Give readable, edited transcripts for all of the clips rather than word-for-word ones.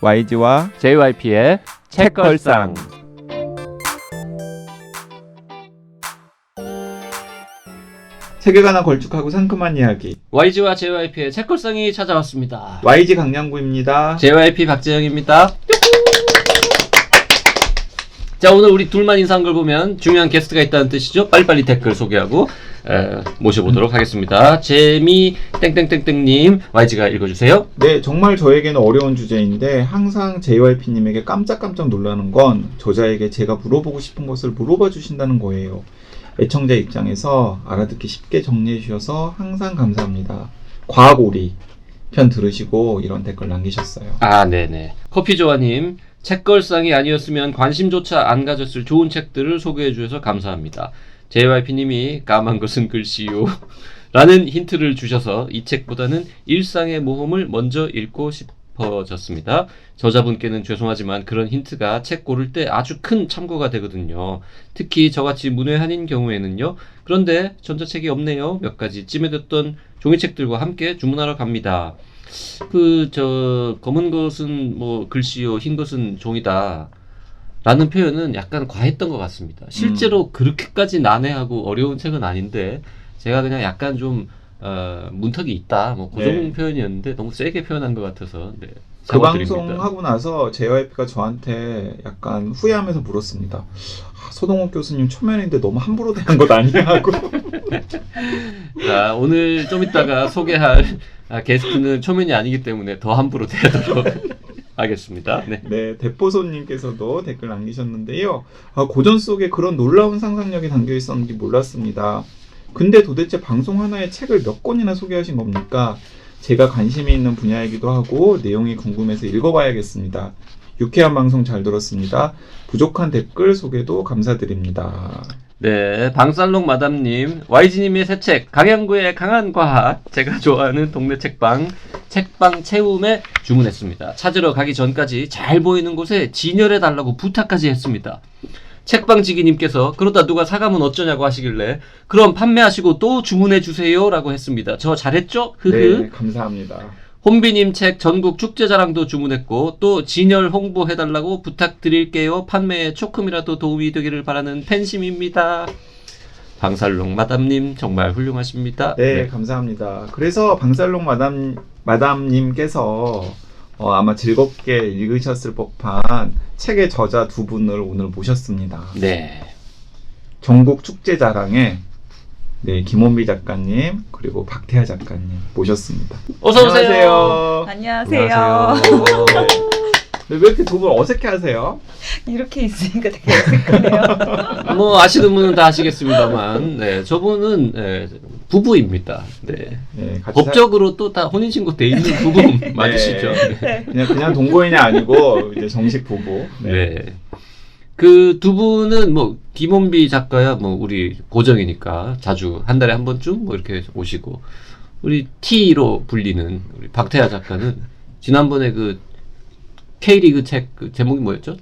YG와 JYP의 책걸상. 책에 관한 걸쭉하고 상큼한 이야기. YG와 JYP의 책걸상이 찾아왔습니다. YG 강량구입니다. JYP 박재영입니다. 자, 오늘 우리 둘만 인사한 걸 보면 중요한 게스트가 있다는 뜻이죠. 빨리빨리 댓글 소개하고 모셔보도록 하겠습니다. 재미 땡땡땡땡님, YG가 읽어주세요. 네, 정말 저에게는 어려운 주제인데 항상 JYP님에게 깜짝깜짝 놀라는 건 저자에게 제가 물어보고 싶은 것을 물어봐 주신다는 거예요. 애청자 입장에서 알아듣기 쉽게 정리해 주셔서 항상 감사합니다. 과학오리 편 들으시고 이런 댓글 남기셨어요. 아, 네네. 커피조아님, 책걸상이 아니었으면 관심조차 안 가졌을 좋은 책들을 소개해 주셔서 감사합니다. JYP님이 까만 것은 글씨요 라는 힌트를 주셔서 이 책보다는 일상의 모험을 먼저 읽고 싶어졌습니다. 저자분께는 죄송하지만 그런 힌트가 책 고를 때 아주 큰 참고가 되거든요. 특히 저같이 문외한인 경우에는요. 그런데 전자책이 없네요. 몇 가지 찜해뒀던 종이책들과 함께 주문하러 갑니다. 검은 것은 뭐 글씨요, 흰 것은 종이다 라는 표현은 약간 과했던 것 같습니다. 실제로 그렇게까지 난해하고 어려운 책은 아닌데 제가 그냥 약간 좀 문턱이 있다, 뭐 그 정도 표현이었는데 너무 세게 표현한 것 같아서 그 방송하고 나서 JYP가 저한테 약간 후회하면서 물었습니다. 소동욱 교수님 초면인데 너무 함부로 대한 것 아니냐고. 자, 오늘 좀 이따가 소개할 게스트는 초면이 아니기 때문에 더 함부로 대하도록 하겠습니다. 네, 대포손님께서도 댓글 남기셨는데요. 고전 속에 그런 놀라운 상상력이 담겨 있었는지 몰랐습니다. 근데 도대체 방송 하나에 책을 몇 권이나 소개하신 겁니까? 제가 관심이 있는 분야이기도 하고 내용이 궁금해서 읽어봐야겠습니다. 유쾌한 방송 잘 들었습니다. 부족한 댓글 소개도 감사드립니다. 네, 방살롱 마담님, YG님의 새 책 강양구의 강한 과학, 제가 좋아하는 동네 책방 채움에 주문했습니다. 찾으러 가기 전까지 잘 보이는 곳에 진열해달라고 부탁까지 했습니다. 책방지기님께서 그러다 누가 사가면 어쩌냐고 하시길래 그럼 판매하시고 또 주문해주세요 라고 했습니다. 저 잘했죠? 네, 감사합니다. 혼비님 책 전국 축제자랑도 주문했고 또 진열 홍보해달라고 부탁드릴게요. 판매에 조금이라도 도움이 되기를 바라는 팬심입니다. 방살롱 마담님 정말 훌륭하십니다. 네, 감사합니다. 그래서 방살롱 마담님께서 아마 즐겁게 읽으셨을 법한 책의 저자 두 분을 오늘 모셨습니다. 네. 전국 축제자랑에 김원비 작가님 그리고 박태하 작가님 모셨습니다. 어서 오세요. 안녕하세요. 왜 이렇게 두 분 어색해하세요? 이렇게 있으니까 되게 어색하네요. 뭐 아시는 분은 다 아시겠습니다만, 저분은 부부입니다. 법적으로 또 다 혼인신고 돼 있는 부부 맞으시죠? 네. 그냥 동거인이 아니고 이제 정식 부부. 네. 그 두 분은 뭐 김원비 작가야 뭐 우리 고정이니까 자주 한 달에 한 번쯤 뭐 이렇게 오시고, 우리 T로 불리는 우리 박태하 작가는 지난번에 그 K리그 책 그 제목이 뭐였죠?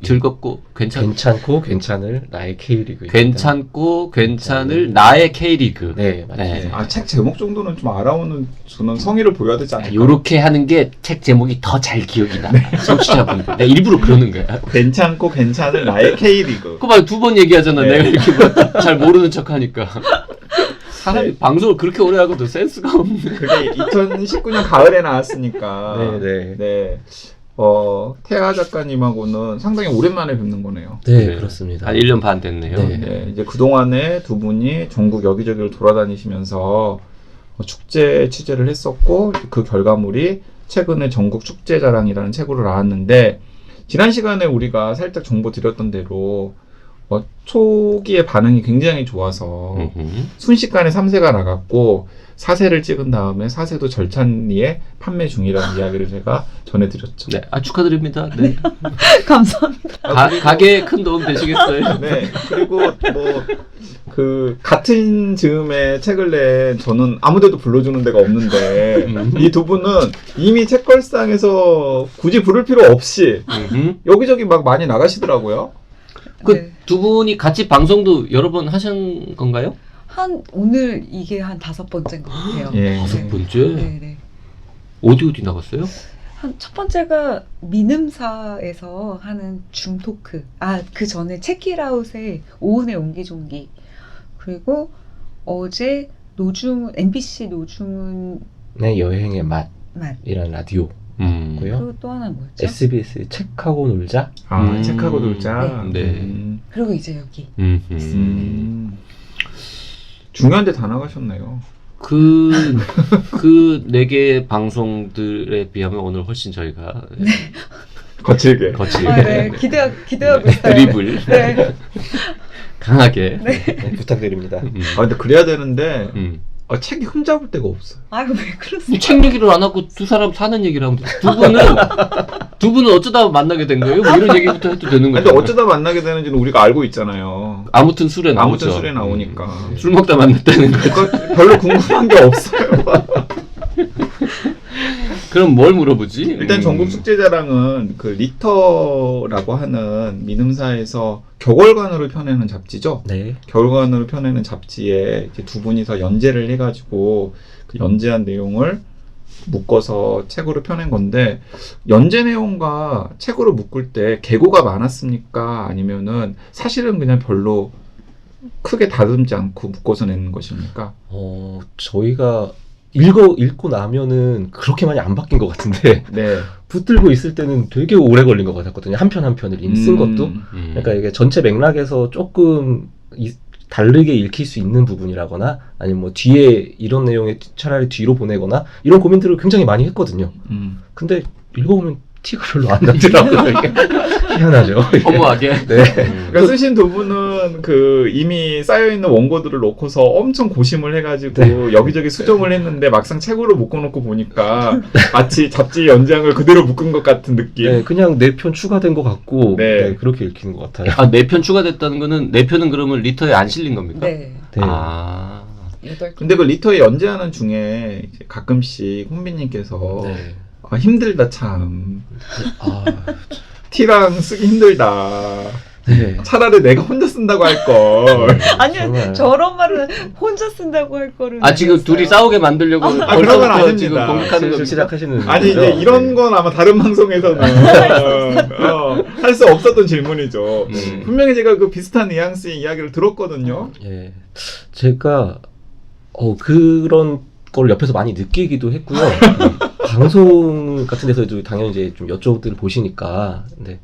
즐겁고 괜찮고 괜찮을 나의 K리그. 괜찮고 괜찮을 나의 K리그. 네, 맞습니다. 네. 책 제목 정도는 좀 알아오는 저는 성의를 보여야 되지 않을까? 요렇게 하는 게 책 제목이 더 잘 기억이 나. 청취자분들. 내가 일부러 그러는 거야. 괜찮고 괜찮을 나의 K리그. 그거 봐, 두 번 얘기하잖아. 네. 내가 이렇게 뭐 잘 모르는 척 하니까. 사람이 방송을 그렇게 오래 하고도 센스가 없네. 그게 2019년 가을에 나왔으니까. 네. 태하 작가님하고는 상당히 오랜만에 뵙는 거네요. 네, 그렇습니다. 한 1년 반 됐네요. 네, 이제 그동안에 두 분이 전국 여기저기를 돌아다니시면서 축제 취재를 했었고, 그 결과물이 최근에 전국 축제자랑이라는 책으로 나왔는데, 지난 시간에 우리가 살짝 정보 드렸던 대로 초기에 반응이 굉장히 좋아서 순식간에 3세가 나갔고 4세를 찍은 다음에 4세도 절찬리에 판매 중이라는 이야기를 제가 전해드렸죠. 네, 축하드립니다. 네. 감사합니다. 가게에 큰 도움 되시겠어요? 네, 그리고 같은 즈음에 책을 낸 저는 아무데도 불러주는 데가 없는데 이 두 분은 이미 책걸상에서 굳이 부를 필요 없이 여기저기 막 많이 나가시더라고요. 두 분이 같이 방송도 여러 번 하신 건가요? 오늘 이게 한 5번째인 것 같아요. 예. 5번째? 네네. 어디 나갔어요? 첫 번째가 민음사에서 하는 줌 토크. 그 전에 체키라웃의 오은의 옹기종기. 그리고 어제 MBC 노중훈 네, 여행의 맛. 맛이라는 라디오고요. 그리고 또 하나 뭐였죠? SBS 책하고 놀자. 책하고 놀자. 네. 그리고 이제 여기. 중요한데 다 나가셨네요. 그 네 개의 방송들에 비하면 오늘 훨씬 저희가 거칠게. 네. 기대하고 있어요. 드립을 네. 강하게. 네. 네, 부탁드립니다. 근데 그래야 되는데 책이 흠잡을 데가 없어요. 아이고 왜 그러세요? 책 얘기를 안 하고 두 사람 사는 얘기를 하면 돼. 두 분은 어쩌다 만나게 된 거예요? 뭐 이런 얘기부터 해도 되는 거죠. 근데 어쩌다 만나게 되는지는 우리가 알고 있잖아요. 아무튼 술에 나오죠. 아무튼 술에 나오니까. 술 먹다 만났다는 거. 그러니까 별로 궁금한 게 없어요. 그럼 뭘 물어보지? 일단 전국 축제자랑은 그 리터라고 하는 민음사에서 격월간으로 펴내는 잡지죠. 네. 격월간으로 펴내는 잡지에 이제 두 분이서 연재를 해가지고 그 연재한 내용을 묶어서 책으로 펴낸 건데, 연재 내용과 책으로 묶을 때 계고가 많았습니까? 아니면은 사실은 그냥 별로 크게 다듬지 않고 묶어서 내는 것입니까? 저희가 읽고 나면은 그렇게 많이 안 바뀐 것 같은데 네. 붙들고 있을 때는 되게 오래 걸린 것 같았거든요. 한 편 한 편을 이미 쓴 것도. 그러니까 이게 전체 맥락에서 조금 다르게 읽힐 수 있는 부분이라거나 아니면 뭐 뒤에 이런 내용에 차라리 뒤로 보내거나 이런 고민들을 굉장히 많이 했거든요. 근데 읽어보면 티가 별로 안 나더라고요. 이게 희한하죠. 허무하게. 네. 그러니까 쓰신 두 분은 그 이미 쌓여있는 원고들을 놓고서 엄청 고심을 해가지고 여기저기 수정을 했는데 막상 책으로 묶어놓고 보니까 마치 잡지 연장을 그대로 묶은 것 같은 느낌. 네, 그냥 4편 추가된 것 같고 네. 네, 그렇게 읽히는 것 같아요. 4편 추가됐다는 거는 4편은 그러면 리터에 안 실린 겁니까? 네. 네. 8개. 근데 그 리터에 연재하는 중에 이제 가끔씩 혼비님께서 네. 힘들다 참. 아, 티랑 쓰기 힘들다. 네. 차라리 내가 혼자 쓴다고 할 걸. 아니요, 정말. 저런 말은 혼자 쓴다고 할 거를. 지금 아니었어요. 둘이 싸우게 만들려고 그런 건 벌써부터 아닙니다. 지금 공격하는 슬슬 겁니다. 시작하시는 아니 이제 거죠? 이런 네. 건 아마 다른 방송에서는 할 수 없었던 질문이죠. 분명히 제가 그 비슷한 뉘앙스의 이야기를 들었거든요. 예, 제가 그런 걸 옆에서 많이 느끼기도 했고요. 방송 같은 데서도 당연히 이제 좀 여쭤들 보시니까, 근데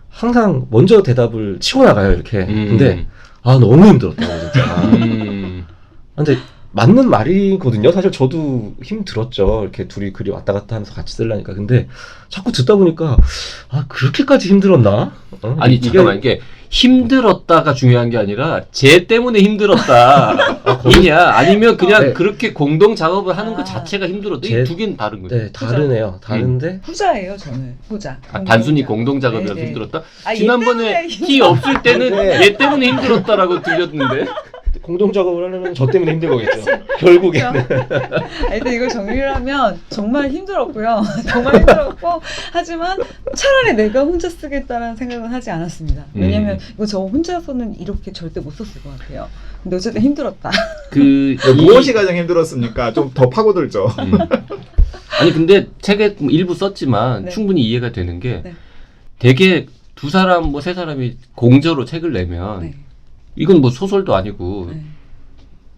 항상 먼저 대답을 치고 나가요 이렇게. 근데 너무 힘들었다고 진짜. 근데 맞는 말이거든요. 사실 저도 힘들었죠. 이렇게 둘이 글이 왔다 갔다 하면서 같이 쓰려니까. 근데 자꾸 듣다 보니까 그렇게까지 힘들었나? 아니 잠깐만, 이게 힘들었다가 중요한 게 아니라 쟤 때문에 힘들었다 이냐 아니면 그냥 네. 그렇게 공동 작업을 하는 것 자체가 힘들었다. 이 두 개는 다른 거죠. 네, 다르네요. 다른데 후자예요, 저는. 후자. 단순히 공동 작업이라서 네, 네. 힘들었다. 얘 지난번에 때문에 티 없을 때는 네. 얘 때문에 힘들었다라고 들렸는데. 공동 작업을 하려면 저 때문에 힘든 거겠죠. 결국에는. 근데 이걸 정리를 하면 정말 힘들었고요. 정말 힘들었고, 하지만 차라리 내가 혼자 쓰겠다라는 생각은 하지 않았습니다. 왜냐면 이거 저 혼자서는 이렇게 절대 못 썼을 것 같아요. 근데 어쨌든 힘들었다. 무엇이 가장 힘들었습니까? 좀 더 파고들죠. 아니 근데 책에 일부 썼지만 네. 충분히 이해가 되는 게 네. 되게 두 사람 뭐 세 사람이 공저로 책을 내면 네. 이건 뭐 소설도 아니고 네.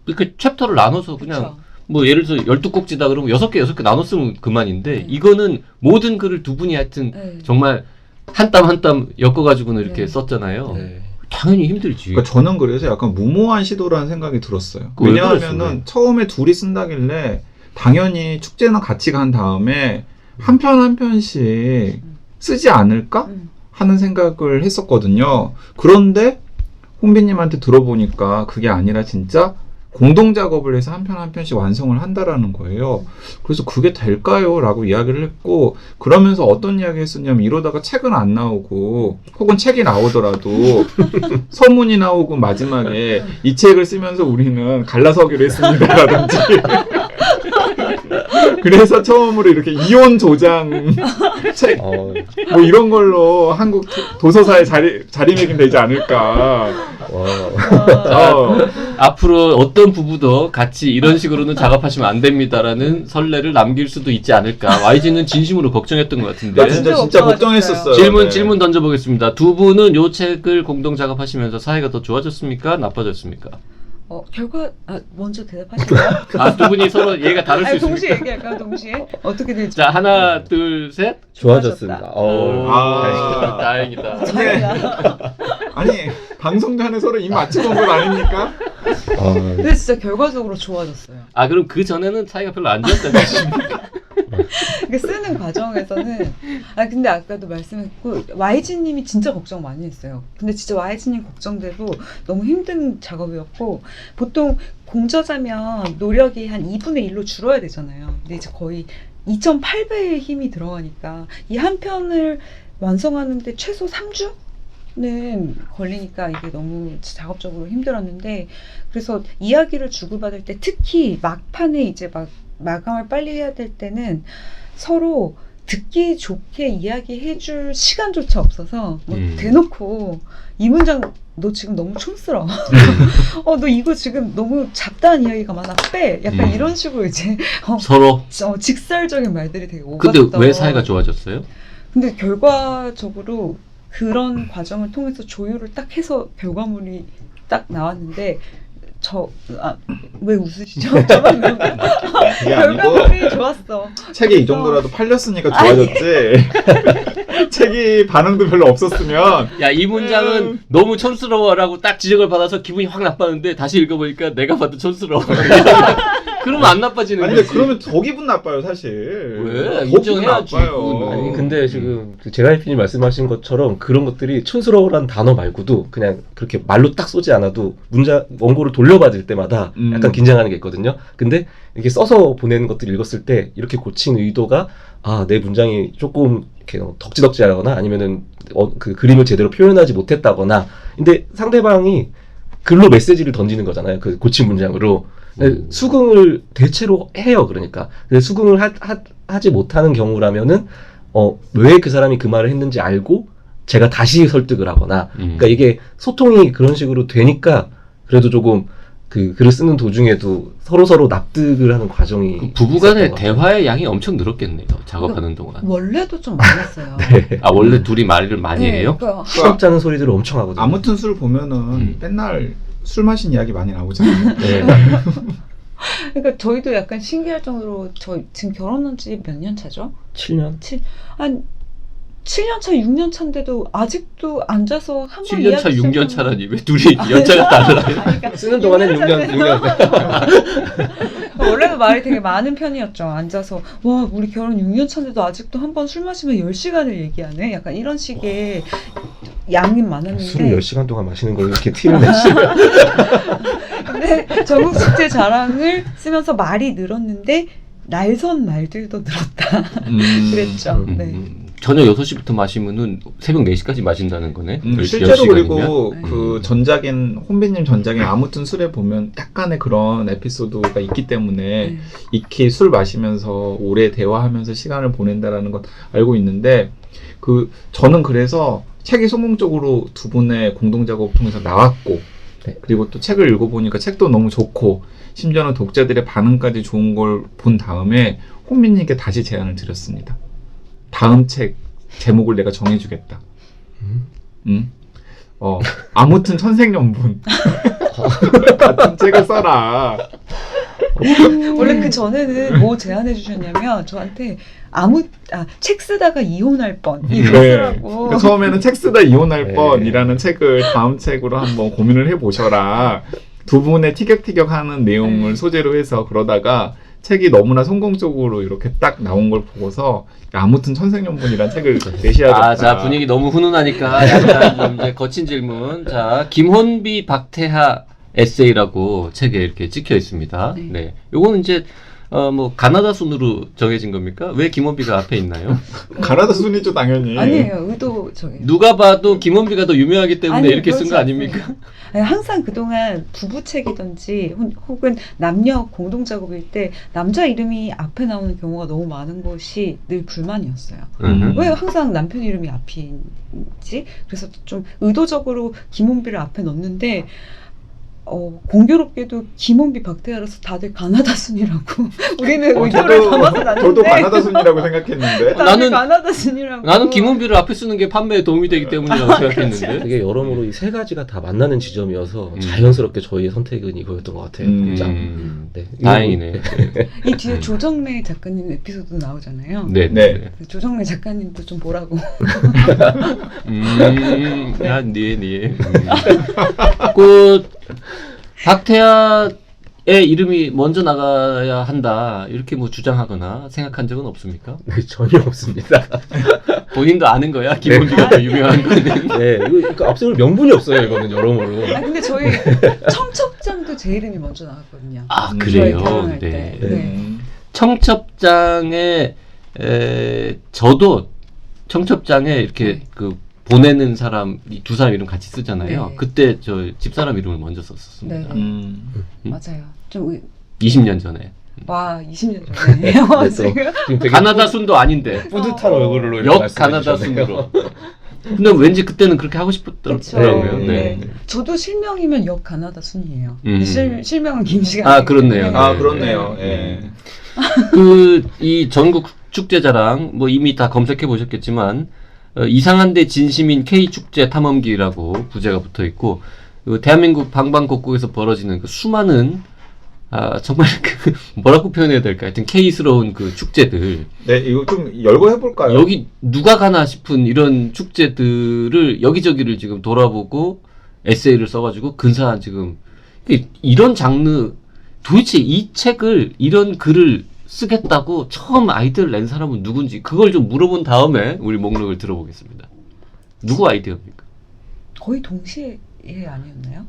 이렇게 챕터를 나눠서 그냥 그쵸. 뭐 예를 들어서 12꼭지다 그러면 6개 나눠 쓰면 그만인데 네. 이거는 모든 글을 두 분이 하여튼 네. 정말 한 땀 한 땀 엮어가지고는 이렇게 네. 썼잖아요. 네. 당연히 힘들지. 그러니까 저는 그래서 약간 무모한 시도라는 생각이 들었어요. 왜 왜냐하면은 그랬어요? 처음에 둘이 쓴다길래 당연히 축제는 같이 간 다음에 한 편 한 편씩 쓰지 않을까 하는 생각을 했었거든요. 그런데 홍비님한테 들어보니까 그게 아니라 진짜 공동 작업을 해서 한 편 한 편씩 완성을 한다라는 거예요. 그래서 그게 될까요? 라고 이야기를 했고, 그러면서 어떤 이야기 했었냐면 이러다가 책은 안 나오고 혹은 책이 나오더라도 서문이 나오고 마지막에 이 책을 쓰면서 우리는 갈라서기로 했습니다라든지 그래서 처음으로 이렇게 이혼 조장 책 뭐 이런 걸로 한국 도서사에 자리매김 되지 않을까. 앞으로 어떤 부부도 같이 이런 식으로는 작업하시면 안 됩니다라는 선례를 남길 수도 있지 않을까. YG는 진심으로 걱정했던 것 같은데. 나 진짜 걱정했었어요. 질문 던져보겠습니다. 두 분은 요 책을 공동 작업하시면서 사이가 더 좋아졌습니까? 나빠졌습니까? 결과 먼저 대답하실까요? 두 분이 서로 얘기가 다를 수 아니, 있습니까? 동시에 얘기할까요? 동시에 어떻게 될지. 자, 하나, 둘, 셋. 좋아졌습니다. 다행이다. 다행이다. 아니 방송 전에 서로 입 맞추고 온 건 아닙니까? 근데 진짜 결과적으로 좋아졌어요. 그럼 그 전에는 사이가 별로 안 좋았다는 뜻입니까? 이게 쓰는 과정에서는 근데 아까도 말씀했고 YG님이 진짜 걱정 많이 했어요. 근데 진짜 YG님 걱정대로 너무 힘든 작업이었고 보통 공저자면 노력이 한 2분의 1로 줄어야 되잖아요. 근데 이제 거의 2.8배의 힘이 들어가니까 이 한 편을 완성하는데 최소 3주는 걸리니까 이게 너무 작업적으로 힘들었는데 그래서 이야기를 주고받을 때 특히 막판에 이제 마감을 빨리 해야 될 때는 서로 듣기 좋게 이야기해줄 시간조차 없어서 대놓고 이 문장 너 지금 너무 촌스러워. 너 이거 지금 너무 잡다한 이야기가 많아. 빼. 약간 이런 식으로 이제 서로. 직설적인 말들이 되게 오갔던. 근데 왜 사이가 좋아졌어요? 근데 결과적으로 그런 과정을 통해서 조율을 딱 해서 결과물이 딱 나왔는데 왜 웃으시죠? 저만 그게 아니고 결과물이 좋았어. 책이 이 정도라도 팔렸으니까 좋아졌지. 책이 반응도 별로 없었으면 야, 이 문장은 너무 촌스러워라고 딱 지적을 받아서 기분이 확 나빴는데 다시 읽어보니까 내가 봐도 촌스러워. 그러면 안 나빠지는 아니 거지. 근데 그러면 더 기분 나빠요 사실. 왜? 더 기분 인정해야지, 나빠요. 그거는. 아니 근데 지금 제갈피님 말씀하신 것처럼 그런 것들이 촌스러워라는 단어 말고도 그냥 그렇게 말로 딱 쏘지 않아도 원고를 돌려받을 때마다 약간 긴장하는 게 있거든요. 근데 이렇게 써서 보내는 것들 읽었을 때 이렇게 고친 의도가 내 문장이 조금 이렇게 덕지덕지하거나 아니면은 그 그림을 제대로 표현하지 못했다거나 근데 상대방이 글로 메시지를 던지는 거잖아요. 그 고친 문장으로. 수긍을 대체로 해요. 그러니까 근데 수긍을 하지 못하는 경우라면은 왜 그 사람이 그 말을 했는지 알고 제가 다시 설득을 하거나 그러니까 이게 소통이 그런 식으로 되니까 그래도 조금 그 글을 쓰는 도중에도 서로 납득을 하는 과정이 부부간의 있었던 것 같아요. 대화의 양이 엄청 늘었겠네요. 작업하는 동안. 원래도 좀 많았어요. 네. 원래 둘이 말을 많이 해요? 그러니까 수업 자는 소리들을 엄청 하거든요. 아무튼 술 보면은 맨날 술 마신 이야기 많이 나오잖아요. 네. 그러니까 저희도 약간 신기할 정도로 저 지금 결혼한 지 몇 년 차죠? 7년? 한 7년 차, 6년 차인데도 아직도 앉아서 한 번 7년 차, 6년 차라니 왜 둘이 연차가 달라요? 쓰는 동안엔 6년. 원래도 말이 되게 많은 편이었죠. 앉아서 와 우리 결혼 6년 차인데도 아직도 한 번 술 마시면 10시간을 얘기하네. 약간 이런 식의 양이 많았는데 술을 10시간 동안 마시는 걸 이렇게 티를 내시면 근데 전국축제 자랑을 쓰면서 말이 늘었는데 날선 말들도 늘었다. 그랬죠. 네. 저녁 6시부터 마시면은 새벽 4시까지 마신다는 거네. 실제로 10시간이면? 그리고 그 전작인 혼비님 전작인 아무튼 술에 보면 약간의 그런 에피소드가 있기 때문에 익히 술 마시면서 오래 대화하면서 시간을 보낸다라는 건 알고 있는데 저는 그래서 책이 성공적으로 두 분의 공동 작업을 통해서 나왔고 그리고 또 책을 읽어보니까 책도 너무 좋고 심지어는 독자들의 반응까지 좋은 걸 본 다음에 혼비님께 다시 제안을 드렸습니다. 다음 책 제목을 내가 정해주겠다. 아무튼 천생연분 같은 책을 써라. 원래 그 전에는 뭐 제안해 주셨냐면 저한테 책 쓰다가 이혼할 뻔 이거 쓰라고. 그러니까 처음에는 책 쓰다 이혼할 네. 뻔이라는 책을 다음 책으로 한번 고민을 해보셔라. 두 분의 티격태격하는 내용을 소재로 해서 그러다가 책이 너무나 성공적으로 이렇게 딱 나온 걸 보고서 아무튼 천생연분이라는 책을 내셔야겠다. 자, 분위기 너무 훈훈하니까 약간 좀 이제 거친 질문. 자, 김혼비 박태하 에세이라고 책에 이렇게 찍혀 있습니다. 네. 요거는 이제 뭐 가나다 순으로 정해진 겁니까? 왜 김원비가 앞에 있나요? 가나다 순이죠 당연히. 아니에요. 의도적이에요. 누가 봐도 김원비가 더 유명하기 때문에 아니, 이렇게 쓴 거 그렇지 아닙니까? 않습니다. 아니, 항상 그동안 부부책이든지 혹은 남녀 공동 작업일 때 남자 이름이 앞에 나오는 경우가 너무 많은 것이 늘 불만이었어요. 음. 왜 항상 남편 이름이 앞인지. 그래서 좀 의도적으로 김원비를 앞에 넣었는데 공교롭게도 김원비 박태하라서 다들 가나다 순이라고 우리는 의도를 담아서 놨는데 저도 가나다 순이라고 생각했는데. 다들 가나다 순이라고. 나는 김원비를 앞에 쓰는 게 판매에 도움이 되기 때문이라고 생각했는데. 되게 여러모로 이 세 가지가 다 만나는 지점이어서 자연스럽게 저희의 선택은 이거였던 것 같아요. 진짜. 네. 다행이네. 이 뒤에 조정래 작가님 에피소드 나오잖아요. 네. 네. 조정래 작가님도 좀 보라고. 네. 그 박태하의 이름이 먼저 나가야 한다 이렇게 뭐 주장하거나 생각한 적은 없습니까? 네, 전혀 없습니다. 본인도 아는 거야? 김원비가 더 유명한 거는. 네, 이거 그러니까 앞세울 명분이 없어요. 이거는 여러모로. 아 근데 저희 청첩장도 제 이름이 먼저 나왔거든요. 아 저희 그래요. 결혼할 네. 때. 네. 청첩장에 저도 청첩장에 이렇게 네. 그 보내는 사람 이 두 사람 이름 같이 쓰잖아요. 네. 그때 저 집사람 이름을 먼저 썼었습니다. 네. 맞아요. 좀 20년 전에. 와 20년 전이에요. 네, 지금. 지금 되게 가나다 순도 아닌데 뿌듯한 얼굴로 이렇게 역 말씀해 가나다 주셨네요. 순으로. 근데 왠지 그때는 그렇게 하고 싶었더라고요. 그쵸. 네. 저도 실명이면 역 가나다 순이에요. 음. 실명은 김씨가. 아, 그렇네요. 아 네. 그렇네요. 네. 예. 그 이 전국 축제자랑 뭐 이미 다 검색해 보셨겠지만 이상한데 진심인 K 축제 탐험기라고 부제가 붙어 있고 대한민국 방방곡곡에서 벌어지는 그 수많은 정말 그 뭐라고 표현해야 될까? 하여튼 K스러운 그 축제들. 네, 이거 좀 열고 해볼까요? 여기 누가 가나 싶은 이런 축제들을 여기저기를 지금 돌아보고 에세이를 써가지고 근사한 지금 이런 장르 도대체 이 책을 이런 글을 쓰겠다고 처음 아이디어를 낸 사람은 누군지 그걸 좀 물어본 다음에 우리 목록을 들어보겠습니다. 누구 아이디어입니까? 거의 동시에 아니었나요?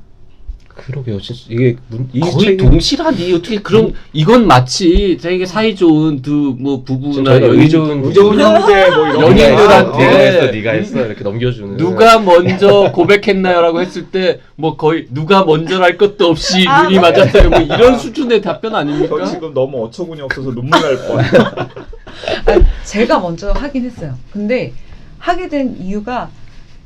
그러게요. 진짜 이게 이 거의 책이 동시라니 어떻게 그런 이건 마치 되게 사이 좋은 두 뭐 부부나 저희가 연인 우정훈 형제 뭐 이런 연인들한테 네가 했어, 네가 했어 이렇게 넘겨주는. 누가 먼저 고백했나요라고 했을 때 뭐 거의 누가 먼저랄 것도 없이 눈이 맞았어요. 뭐 이런 수준의 답변 아닙니까? 저 지금 너무 어처구니 없어서 눈물 날 뻔. 제가 먼저 하긴 했어요. 근데 하게 된 이유가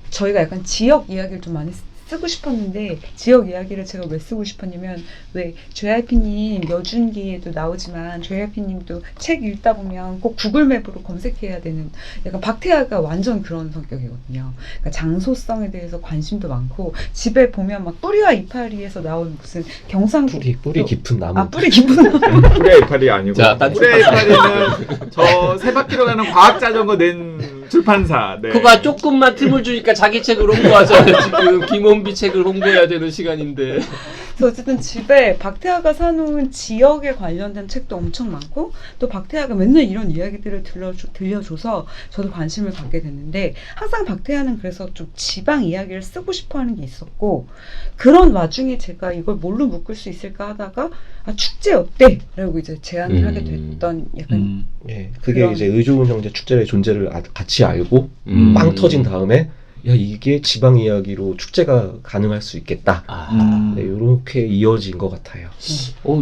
저희가 약간 지역 이야기를 좀 많이 쓰고 싶었는데 지역 이야기를 제가 왜 쓰고 싶었냐면 왜 JYP님 여준기에도 나오지만 JYP님도 책 읽다 보면 꼭 구글맵으로 검색해야 되는 약간 박태하가 완전 그런 성격이거든요. 그러니까 장소성에 대해서 관심도 많고 집에 보면 막 뿌리와 이파리에서 나온 무슨 경상도 뿌리 깊은 나무. 뿌리 깊은 뿌리의 이파리 아니고 자, 딴 뿌리의 이파리는 저 세바퀴로 가는 과학 자전거 낸 출판사. 네. 그거 조금만 틈을 주니까 자기 책을 홍보하잖아요. 지금 김원비 책을 홍보해야 되는 시간인데. 그래서 어쨌든 집에 박태하가 사놓은 지역에 관련된 책도 엄청 많고 또 박태하가 맨날 이런 이야기들을 들려줘서 저도 관심을 갖게 됐는데 항상 박태하는 그래서 좀 지방 이야기를 쓰고 싶어하는 게 있었고 그런 와중에 제가 이걸 뭘로 묶을 수 있을까 하다가 축제 어때? 라고 이제 제안을 하게 됐던 약간 예, 그게 그런- 이제 의좋은 형제 축제의 존재를 같이 알고 빵 터진 다음에 야 이게 지방 이야기로 축제가 가능할 수 있겠다. 네, 이렇게 이어진 것 같아요.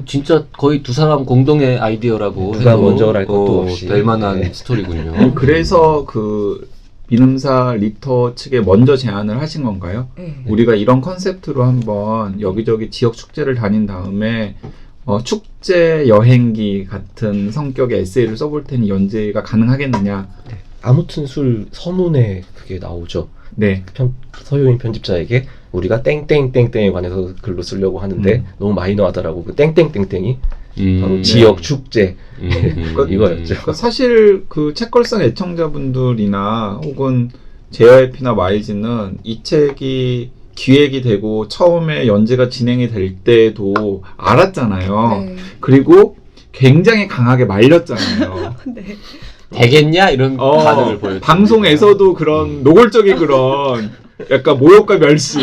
진짜 거의 두 사람 공동의 아이디어라고 누가 해도, 먼저랄 것도 없이. 될 만한 네. 스토리군요. 그래서 그 민음사 리터 측에 먼저 제안을 하신 건가요? 네. 우리가 이런 컨셉트로 한번 여기저기 지역 축제를 다닌 다음에 축제 여행기 같은 성격의 에세이를 써볼 테니 연재가 가능하겠느냐? 아무튼 술 서문에 그게 나오죠. 네. 서효인 편집자에게 우리가 땡땡땡땡에 관해서 글로 쓰려고 하는데 너무 마이너하다라고 그 땡땡땡땡이 바로 지역 축제 이거였죠. 그러니까 사실 그 책걸상 애청자분들이나 혹은 JYP나 YG는 이 책이 기획이 되고 처음에 연재가 진행이 될 때도 알았잖아요. 네. 그리고 굉장히 강하게 말렸잖아요. 네. 되겠냐 이런 반응을 보였죠. 방송에서도 그런 노골적인 그런 약간 모욕과 멸시.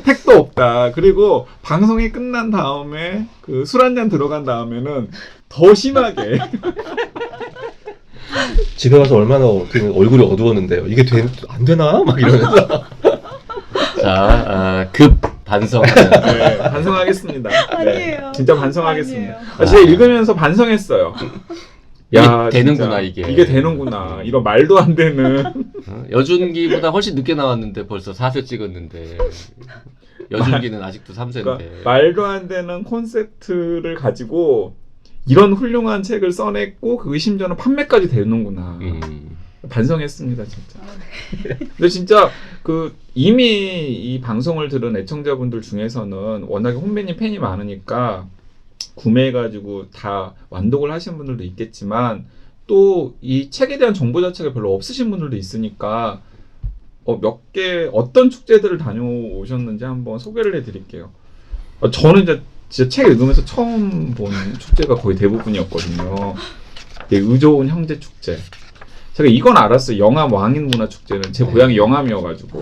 택도 없다. 그리고 방송이 끝난 다음에 그 술 한잔 들어간 다음에는 더 심하게 집에 가서 얼마나 그 얼굴이 어두웠는데요. 이게 안 되나? 막 이러면서. 자, 급 반성하는. 네, 반성하겠습니다. 아니에요. 진짜 반성하겠습니다. 아니에요. 진짜 읽으면서 반성했어요. 이게 되는구나, 진짜. 이게. 이게 되는구나. 이런 말도 안 되는. 여준기보다 훨씬 늦게 나왔는데 벌써 4세 찍었는데 여준기는 아직도 3세인데. 그러니까 말도 안 되는 콘셉트를 가지고 이런 훌륭한 책을 써냈고 그게 심지어는 판매까지 되는구나. 반성했습니다, 진짜. 근데 진짜 그 이미 이 방송을 들은 애청자분들 중에서는 워낙에 혼배님 팬이 많으니까 구매해가지고 다 완독을 하신 분들도 있겠지만 또 이 책에 대한 정보 자체가 별로 없으신 분들도 있으니까 몇 개 어떤 축제들을 다녀오셨는지 한번 소개를 해드릴게요. 저는 이제 진짜 책 읽으면서 처음 본 축제가 거의 대부분이었거든요. 의좋은 형제 축제. 제가 이건 알았어요. 영암 왕인문화 축제는 제 고향이 영암이어가지고.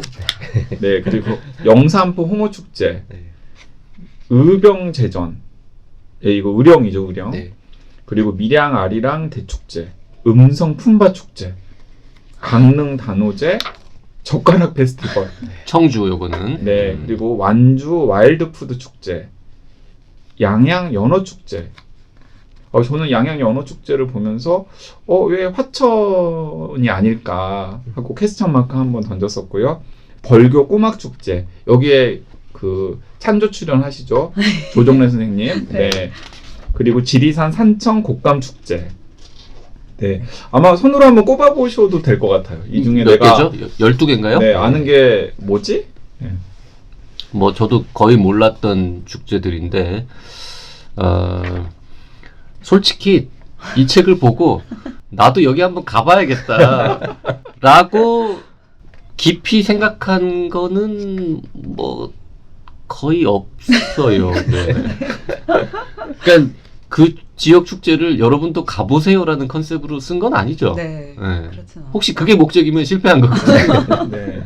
네, 그리고 영산포 홍어 축제, 의병제전. 예, 이거 의령이죠, 의령. 네. 그리고 밀양 아리랑 대축제, 음성 품바 축제, 강릉 단오제, 젓가락 페스티벌. 청주 요거는. 네, 그리고 완주 와일드푸드 축제, 양양 연어 축제. 저는 양양 연어 축제를 보면서 왜 화천이 아닐까 하고 퀘스천 마크 한번 던졌었고요. 벌교 꼬막 축제. 여기에 그 찬조 출연하시죠. 조정래 선생님. 네. 네. 그리고 지리산 산청 곶감 축제. 네. 아마 손으로 한번 꼽아 보셔도 될 것 같아요. 이 중에 몇 내가 개죠? 12개인가요? 네, 아는 게 뭐지? 네. 뭐 저도 거의 몰랐던 축제들인데 솔직히 이 책을 보고 나도 여기 한번 가봐야겠다 라고 깊이 생각한 거는 뭐 거의 없어요. 네. 그러니까 그 지역 축제를 여러분도 가보세요라는 컨셉으로 쓴 건 아니죠. 네. 네. 그렇죠. 혹시 그게 목적이면 실패한 거거든요. 네.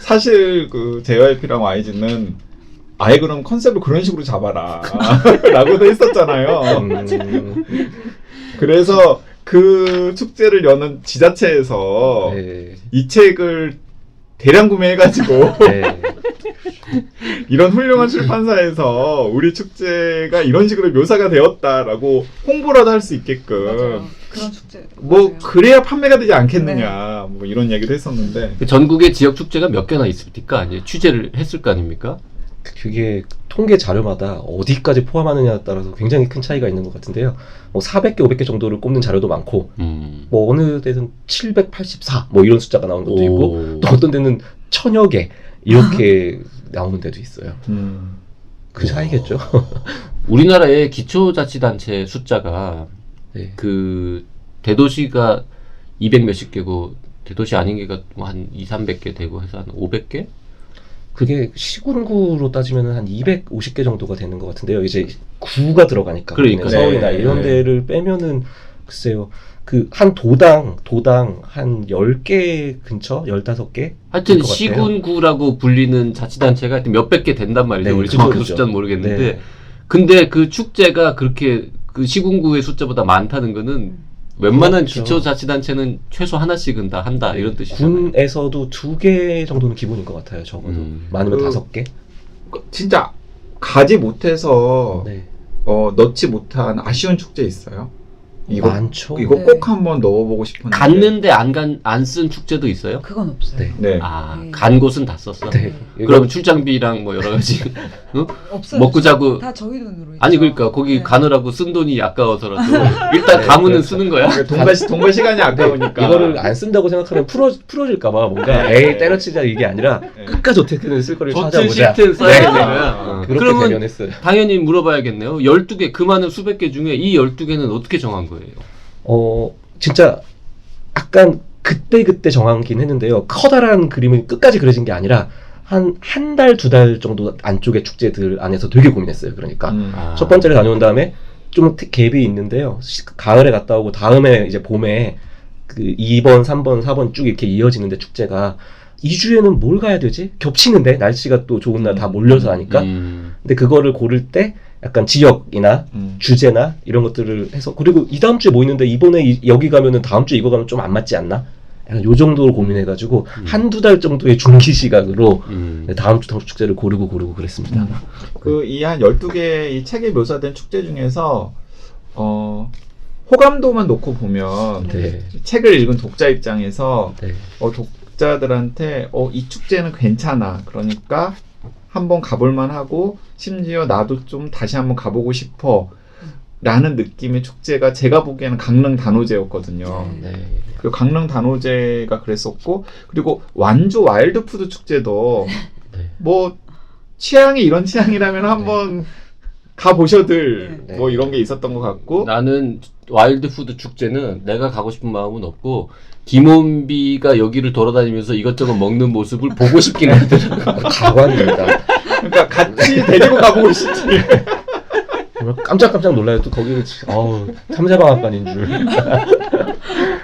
사실 그 JYP랑 YG는 아예 그럼 컨셉을 그런 식으로 잡아라 라고도 했었잖아요. 그래서 그 축제를 여는 지자체에서 네. 이 책을 대량 구매해가지고 네. 이런 훌륭한 출판사에서 우리 축제가 이런 식으로 묘사가 되었다라고 홍보라도 할 수 있게끔 맞아요. 그런 축제. 뭐 맞아요. 그래야 판매가 되지 않겠느냐 뭐 이런 얘기도 했었는데 전국의 지역 축제가 몇 개나 있습니까? 이제 취재를 했을 거 아닙니까? 그게 통계 자료마다 어디까지 포함하느냐에 따라서 굉장히 큰 차이가 있는 것 같은데요. 뭐 400개, 500개 정도를 꼽는 자료도 많고, 뭐 어느 데는 784, 뭐 이런 숫자가 나오는 것도 있고, 또 어떤 데는 1000여 개 이렇게 나오는 데도 있어요. 그 차이겠죠. 우리나라의 기초자치단체 숫자가 네. 그 대도시가 200 몇십 개고 대도시 아닌 게가 한 2, 300개 되고 해서 한 500개? 그게 시군구로 따지면 한 250개 정도가 되는 것 같은데요. 이제 구가 들어가니까. 그러니까. 서울이나 네. 이런 데를 빼면은 글쎄요. 그 한 도당 한 10개 근처, 15개? 하여튼 시군구라고 불리는 자치단체가 하여튼 몇백 개 된단 말이죠. 네, 우리 정확한 그죠. 숫자는 모르겠는데. 네. 근데 그 축제가 그렇게 그 시군구의 숫자보다 많다는 거는 웬만한 그렇죠. 기초자치단체는 최소 하나씩은 다 한다 이런 뜻이잖아요. 군에서도 2개 정도는 기본인 것 같아요. 적어도. 많으면 그- 5개? 진짜 가지 못해서 네. 넣지 못한 아쉬운 축제 있어요? 이거 많죠. 이거 네. 꼭 한번 넣어보고 싶었는데 갔는데 안 쓴 축제도 있어요? 그건 없어요. 네. 네. 아, 네. 간 곳은 다 썼어. 네. 그럼 출장비랑 뭐 여러 가지 응? 없어요. 먹고 자고 다 저희 돈으로. 아니 있죠. 그러니까 거기 네. 가느라고 쓴 돈이 아까워서라도 일단 가면은 그렇죠. 쓰는 거야. 동거 시간이 아까우니까 이거를 안 쓴다고 생각하면 풀어질까봐 뭔가 네. 에이 때려치자 이게 아니라 네. 끝까지 어떻게든 쓸 거를 조치 찾아보자. 시스템 써야 네. 되는 네. 거야. 그렇게 그러면 대변했어요. 당연히 물어봐야겠네요. 12개 그 많은 수백 개 중에 이 12개는 어떻게 정한 거예요? 진짜 약간 그때 정하긴 했는데요. 커다란 그림은 끝까지 그려진 게 아니라 한 달, 2달 정도 안쪽의 축제들 안에서 되게 고민했어요. 그러니까 아. 첫 번째를 다녀온 다음에 좀 갭이 있는데요. 가을에 갔다 오고 다음에 이제 봄에 그 2번, 3번, 4번 쭉 이렇게 이어지는데 축제가 2주에는 뭘 가야 되지? 겹치는데 날씨가 또 좋은 날 다 몰려서 하니까. 근데 그거를 고를 때 약간 지역이나 주제나 이런 것들을 해서 그리고 이 다음 주에 뭐 있는데 이번에 여기 가면은 다음 주에 이거 가면 좀 안 맞지 않나? 약간 요 정도로 고민해가지고 한두 달 정도의 중기 시각으로 다음 주 축제를 고르고 그랬습니다. 그 이 한 12개 이 책에 묘사된 축제 중에서 호감도만 놓고 보면 네. 책을 읽은 독자 입장에서 네. 독자들한테 이 축제는 괜찮아. 그러니까 한번 가볼만 하고 심지어 나도 좀 다시 한번 가보고 싶어. 라는 느낌의 축제가 제가 보기에는 강릉 단오제였거든요. 네. 그리고 강릉 단오제가 그랬었고 그리고 완주 와일드푸드 축제도 네. 뭐 취향이 이런 취향이라면 한번 가보셔들 네. 뭐 이런 게 있었던 것 같고 나는 와일드푸드 축제는 내가 가고 싶은 마음은 없고 김원비가 여기를 돌아다니면서 이것저것 먹는 모습을 보고 싶긴 하더라고. 가관입니다. 그러니까 같이 데리고 가보고 싶지. 정말 깜짝깜짝 놀라요. 또 거기는 탐자방앗간인 줄.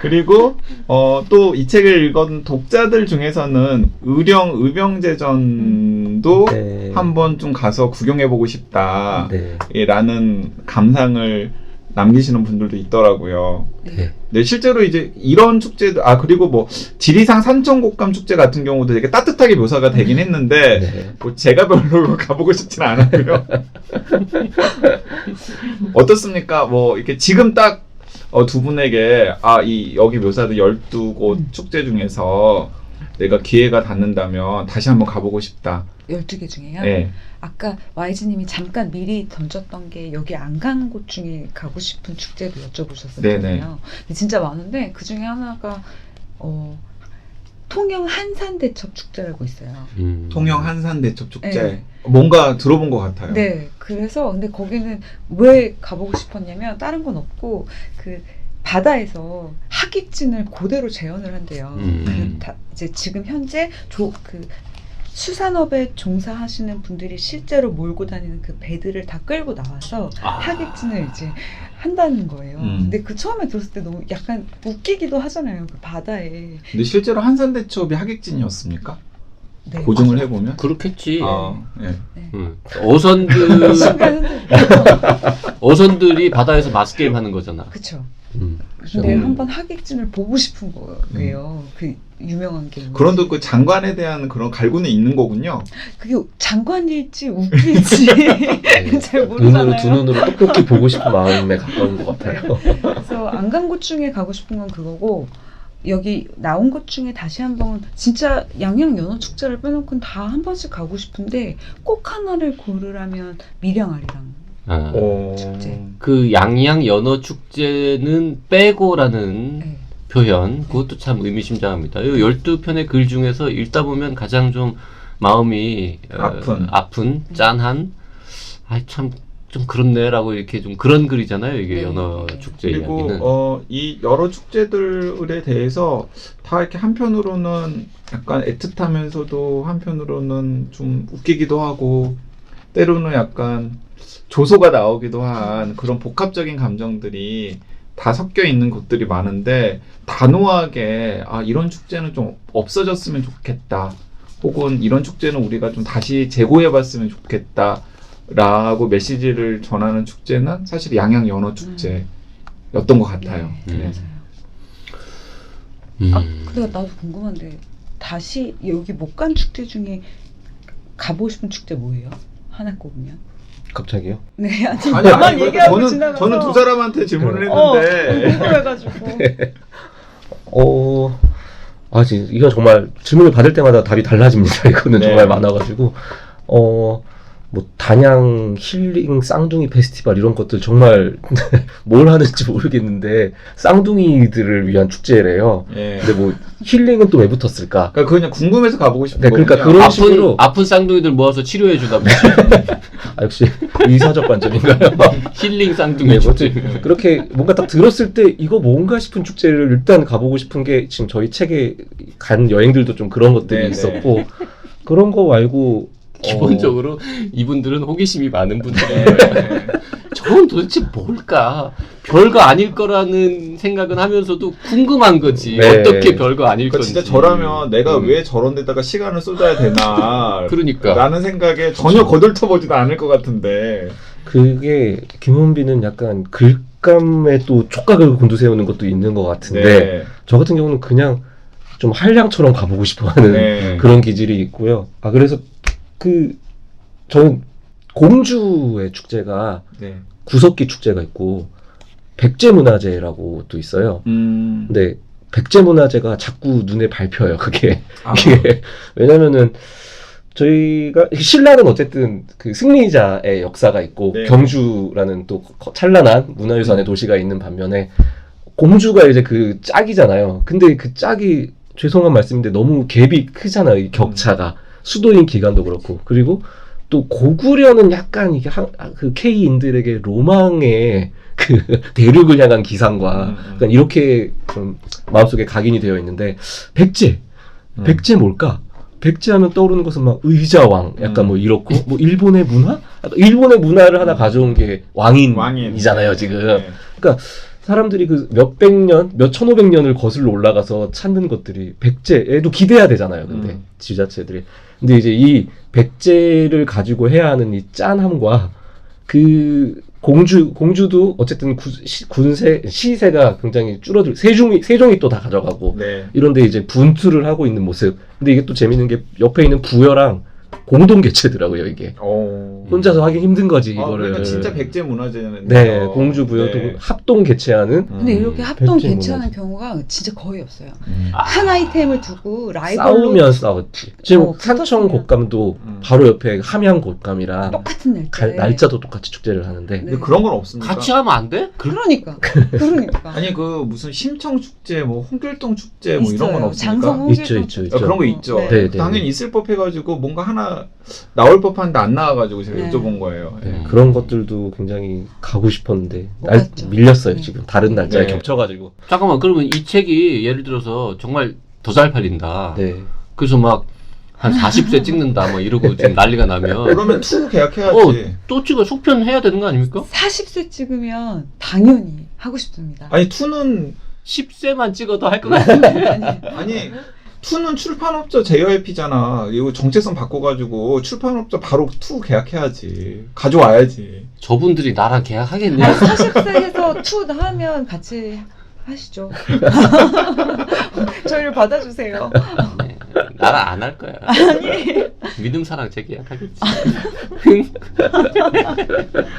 그리고 또 이 책을 읽은 독자들 중에서는 의병제전도 네. 한번 좀 가서 구경해보고 싶다 네. 라는 감상을 남기시는 분들도 있더라고요. 네. 네, 실제로 이제 이런 축제도 그리고 뭐 지리산 산천곡감 축제 같은 경우도 되게 따뜻하게 묘사가 되긴 했는데 네. 뭐 제가 별로 가보고 싶지는 않았고요. 어떻습니까? 뭐 이렇게 지금 딱 두 분에게 여기 묘사된 12곳 축제 중에서 내가 기회가 닿는다면 다시 한번 가보고 싶다. 12개 중에요? 네. 아까 YG님이 잠깐 미리 던졌던 게 여기 안 간 곳 중에 가고 싶은 축제도 여쭤보셨었잖아요. 네네. 근데 진짜 많은데 그 중에 하나가 통영 한산대첩 축제라고 있어요. 통영 한산대첩 축제. 네. 뭔가 들어본 것 같아요. 네, 그래서 근데 거기는 왜 가보고 싶었냐면 다른 건 없고 그 바다에서 하객진을 그대로 재현을 한대요. 이제 지금 현재 그 수산업에 종사하시는 분들이 실제로 몰고 다니는 그 배들을 다 끌고 나와서 하객진을 이제 한다는 거예요. 근데 그 처음에 들었을 때 너무 약간 웃기기도 하잖아요. 그 바다에. 근데 실제로 한산대첩이 하객진이었습니까? 네. 고증을 해보면? 그렇겠지. 네. 어선들이 바다에서 마스게임 하는 거잖아. 그쵸. 그렇죠. 근데 한번 하객진을 보고 싶은 거예요. 그 유명한 게. 그런데 그 장관에 대한 그런 갈구는 있는 거군요. 그게 장관일지 웃길지 잘 모르잖아요. 두 눈으로 똑똑히 보고 싶은 마음에 가까운 것 같아요. 그래서 안 간 곳 중에 가고 싶은 건 그거고 여기 나온 것 중에 다시 한번 진짜 양양 연어 축제를 빼놓고는 다 한 번씩 가고 싶은데 꼭 하나를 고르라면 밀양아리랑 축제. 그 양양 연어 축제는 빼고라는 네. 표현, 그것도 참 의미심장합니다. 이 12편의 글 중에서 읽다 보면 가장 좀 마음이 아픈 짠한, 참 좀 그렇네라고 이렇게 좀 그런 글이잖아요. 이게 네. 연어 축제 그리고 이야기는. 이 여러 축제들에 대해서 다 이렇게 한편으로는 약간 애틋하면서도 한편으로는 좀 웃기기도 하고 때로는 약간 조소가 나오기도 한 그런 복합적인 감정들이 다 섞여 있는 곳들이 많은데 단호하게 이런 축제는 좀 없어졌으면 좋겠다. 혹은 이런 축제는 우리가 좀 다시 재고해봤으면 좋겠다. 라고 메시지를 전하는 축제는 사실 양양 연어 축제였던 것 같아요. 네, 맞아요. 근데 나도 궁금한데 다시 여기 못 간 축제 중에 가보고 싶은 축제 뭐예요? 하나 꼽으면? 갑자기요? 네, 아니, 나만 얘기하고 지나가서 저는 두 사람한테 질문을 했는데 궁금해가지고. 이거 정말 질문을 받을 때마다 답이 달라집니다. 이거는 네. 정말 많아가지고 뭐 단양 힐링 쌍둥이 페스티벌 이런 것들 정말 뭘 하는지 모르겠는데 쌍둥이들을 위한 축제래요. 예. 근데 뭐 힐링은 또 왜 붙었을까? 그러니까 그냥 궁금해서 가보고 싶은 네, 그러니까 거군요. 그런 식으로 아픈 쌍둥이들 모아서 치료해 주나 보지. 역시 의사적 관점인가요? 힐링 쌍둥이 네, 축제. 그렇게 뭔가 딱 들었을 때 이거 뭔가 싶은 축제를 일단 가보고 싶은 게 지금 저희 책에 간 여행들도 좀 그런 것들이 네네. 있었고 그런 거 말고 기본적으로 이분들은 호기심이 많은 분들이에요. 네. 저건 도대체 뭘까? 별거 아닐 거라는 생각은 하면서도 궁금한 거지. 네. 어떻게 별거 아닐 그러니까 건지. 진짜 저라면 내가 왜 저런 데다가 시간을 쏟아야 되나 그러니까. 라는 생각에 전혀 거들떠보지도 않을 것 같은데 그게 김원빈은 약간 글감에 또 촉각을 곤두세우는 것도 있는 것 같은데 저 같은 경우는 그냥 좀 한량처럼 가보고 싶어하는 네. 그런 기질이 있고요. 아 그래서 저는 공주의 축제가 네. 구석기 축제가 있고 백제문화제라고 또 있어요. 근데 백제문화제가 자꾸 눈에 밟혀요. 그게 아. 이게 왜냐면은 저희가 신라는 어쨌든 그 승리자의 역사가 있고 네. 경주라는 또 찬란한 문화유산의 도시가 있는 반면에 공주가 이제 그 짝이잖아요. 근데 그 짝이 죄송한 말씀인데 너무 갭이 크잖아요. 이 격차가 수도인 기간도 그렇고 그리고 또 고구려는 약간 이게 그 K인들에게 로망의 그 대륙을 향한 기상과 약간 이렇게 좀 마음속에 각인이 되어 있는데 백제 뭘까? 백제하면 떠오르는 것은 막 의자왕 약간 뭐 이렇고 뭐 일본의 문화? 약간 일본의 문화를 하나 가져온 게 왕인이잖아요 지금. 네. 그러니까 사람들이 그 몇백 년, 몇 1500년을 거슬러 올라가서 찾는 것들이 백제에도 기대야 되잖아요. 근데 지자체들이. 근데 이제 이 백제를 가지고 해야 하는 이 짠함과 그 공주도 어쨌든 군세 시세가 굉장히 줄어들 세종이 또 다 가져가고 네. 이런데 이제 분투를 하고 있는 모습. 근데 이게 또 재밌는 게 옆에 있는 부여랑 공동 개최더라고요 이게. 혼자서 하기 힘든 거지 이거를. 그러니까 진짜 백제 문화제는 네, 공주 부여도 합동 개최하는. 근데 이렇게 합동 백제 개최하는 문화제. 경우가 진짜 거의 없어요. 한 아이템을 두고 라이벌로 싸우면 싸웠지. 지금 산청 붙었으면. 곶감도 바로 옆에 함양 곶감이랑 똑같은 날짜에. 날짜도 똑같이 축제를 하는데. 네. 근데 그런 건 없습니까? 같이 하면 안 돼? 그러니까. 아니 그 무슨 심청 축제, 뭐 홍길동 축제 뭐 이런 건 있어요. 없습니까? 장성 홍길동 있죠. 아, 그런 거 있죠. 네. 네. 당연히 있을 법해가지고 뭔가 하나 나올 법한데 안 나와가지고 제가 네. 여쭤본 거예요. 네, 그런 것들도 굉장히 가고 싶었는데 못 갔죠. 밀렸어요 네. 지금 다른 날짜에 네. 겹쳐가지고. 잠깐만, 그러면 이 책이 예를 들어서 정말 더 잘 팔린다. 네. 그래서 막 한 40세 찍는다 뭐 이러고 지금 난리가 나면 그러면 투 계약해야지. 또 찍어 속편 해야 되는 거 아닙니까? 40세 찍으면 당연히 하고 싶습니다. 아니 투는 10세만 찍어도 할 것 같은데. 아니 투는 출판업자 JYP잖아. 이거 정체성 바꿔가지고 출판업자 바로 투 계약해야지. 가져와야지. 저분들이 나랑 계약하겠냐? 아니, 40세 해서 투 하면 같이 하시죠. 저희를 받아주세요. 네, 나랑 안 할 거야. 아니. 믿음사랑 재계약하겠지.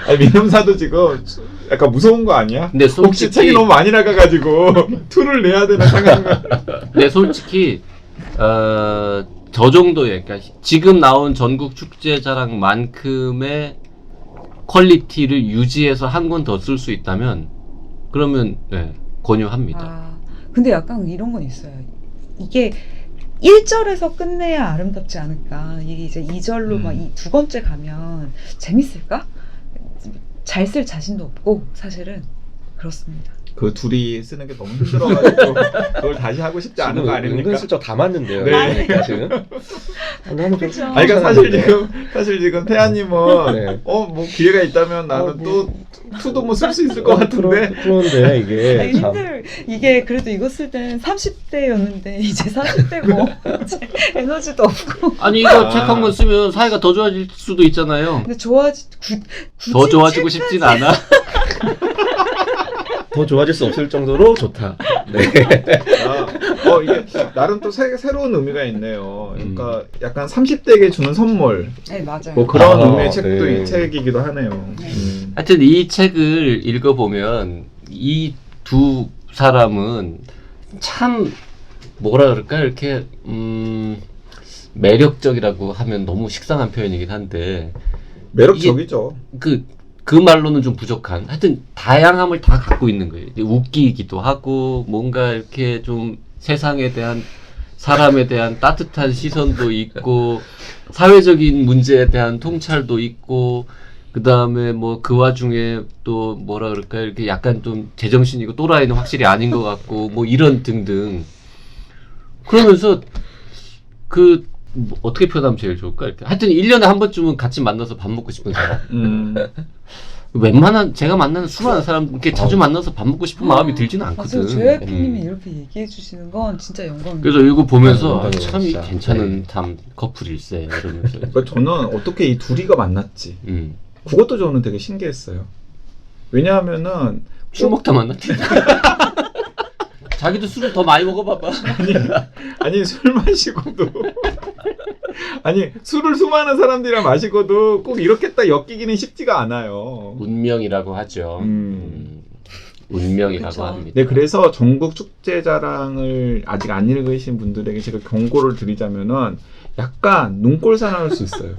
아니 민음사도 지금 약간 무서운 거 아니야? 근데 혹시 책이 너무 많이 나가가지고 투를 내야 되나 생각하면. 근데 솔직히 저 정도의, 그러니까 지금 나온 전국 축제자랑만큼의 퀄리티를 유지해서 한 권 더 쓸 수 있다면 그러면 네, 권유합니다. 아, 근데 약간 이런 건 있어요. 이게 1절에서 끝내야 아름답지 않을까. 이게 이제 2절로 막 이 두 번째 가면 재밌을까? 잘 쓸 자신도 없고 사실은 그렇습니다. 그 둘이 쓰는 게 너무 힘들어가지고 그걸 다시 하고 싶지 않은 거 아닙니까? 은근슬쩍 담았는데요. 네. 그러니까 지금. 나는 그죠. 아니 그러니까 사실 지금 태아님은 네. 뭐 기회가 있다면 나는 또 투도 뭐 쓸 수 있을 것 같은데. 그런데 이게 아니, 참. 이게 그래도 이거 쓸 때는 30대였는데 이제 40대고 이제 에너지도 없고. 아니 이거 책 한 권 쓰면 사이가 더 좋아질 수도 있잖아요. 근데 더 좋아지고 싶진 않아. 더 좋아질 수 없을 정도로 좋다. 네. 이게 나름 또 새로운 의미가 있네요. 그러니까 약간 30대에게 주는 선물. 네 맞아요. 뭐 그런 아, 의미의 책도 네. 이 책이기도 하네요. 네. 하여튼 이 책을 읽어보면 이 두 사람은 참 뭐라 그럴까 이렇게 매력적이라고 하면 너무 식상한 표현이긴 한데 매력적이죠. 그 말로는 좀 부족한, 하여튼 다양함을 다 갖고 있는 거예요. 웃기기도 하고 뭔가 이렇게 좀 세상에 대한, 사람에 대한 따뜻한 시선도 있고 사회적인 문제에 대한 통찰도 있고, 그 다음에 뭐 그 와중에 또 뭐라 그럴까 이렇게 약간 좀 제정신이고 또라이는 확실히 아닌 것 같고 뭐 이런 등등. 그러면서 뭐 어떻게 표현하면 제일 좋을까? 이렇게 하여튼 1년에 한 번쯤은 같이 만나서 밥 먹고 싶은 사람. 웬만한 제가 만나는 수많은 사람 이렇게 자주 만나서 밥 먹고 싶은 마음이 들지는 않거든. 맞아요. JYP님이 이렇게 얘기해 주시는 건 진짜 영광입니다. 그래서 이거 보면서 네, 참 진짜. 괜찮은 네. 참 커플일세 이러면서. 그러니까 저는 어떻게 이 둘이가 만났지. 그것도 저는 되게 신기했어요. 왜냐하면은 술 먹다 만났대. 자기도 술을 더 많이 먹어봐봐. 아니 술 마시고도 아니 술을 수많은 사람들이랑 마시고도 꼭 이렇게 딱 엮이기는 쉽지가 않아요. 운명이라고 하죠. 운명이라고 그쵸. 합니다. 네, 그래서 전국 축제자랑을 아직 안 읽으신 분들에게 제가 경고를 드리자면은 약간 눈꼴사나울 수 있어요.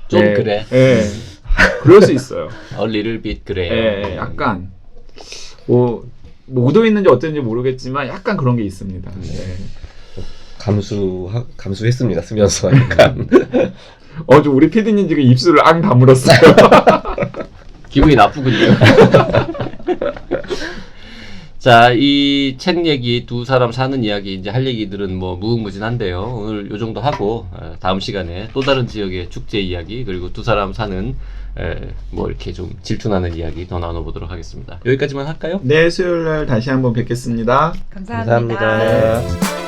좀 네, 그래. 예, 그럴 수 있어요. A little bit 그래요. 예, 약간 뭐 의도 있는지 어쩐지 모르겠지만 약간 그런 게 있습니다. 네. 감수했습니다. 쓰면서 약간. 좀 우리 PD님 지금 입술을 앙 다물었어요. 기분이 나쁘군요. 자, 이 책 얘기, 두 사람 사는 이야기, 이제 할 얘기들은 뭐 무궁무진한데요. 오늘 요 정도 하고 다음 시간에 또 다른 지역의 축제 이야기, 그리고 두 사람 사는 뭐 이렇게 좀 질투나는 이야기 더 나눠보도록 하겠습니다. 여기까지만 할까요? 네, 수요일 날 다시 한번 뵙겠습니다. 감사합니다. 감사합니다.